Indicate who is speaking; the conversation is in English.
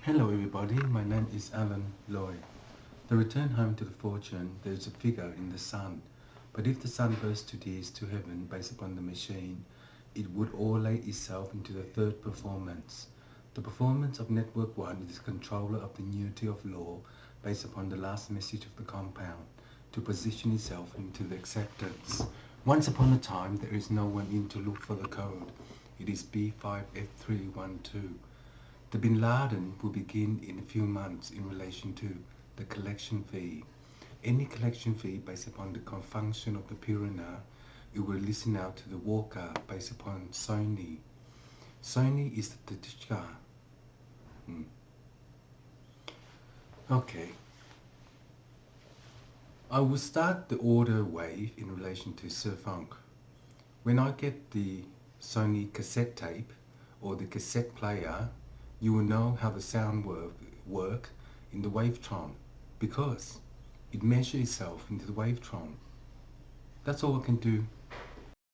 Speaker 1: Hello everybody, my name is Alan Lloyd. The return home to the fortune, there is a figure in the sun. But if the sun burst to tears to heaven based upon the machine, it would all lay itself into the third performance. The performance of Network 1 is the controller of the unity of law based upon the last message of the compound to position itself into the acceptance. Once upon a time, there is no one in to look for the code. It is B5F312. The Bin Laden will begin in a few months in relation to the collection fee. Any collection fee based upon the function of the Purana, it will listen out to the Walker based upon Sony. Sony is the Tishka. Okay. I will start the order wave in relation to Sir Funk. When I get the Sony cassette tape or the cassette player, you will know how the sound work in the wavetron because it measures itself into the wavetron. That's all I can do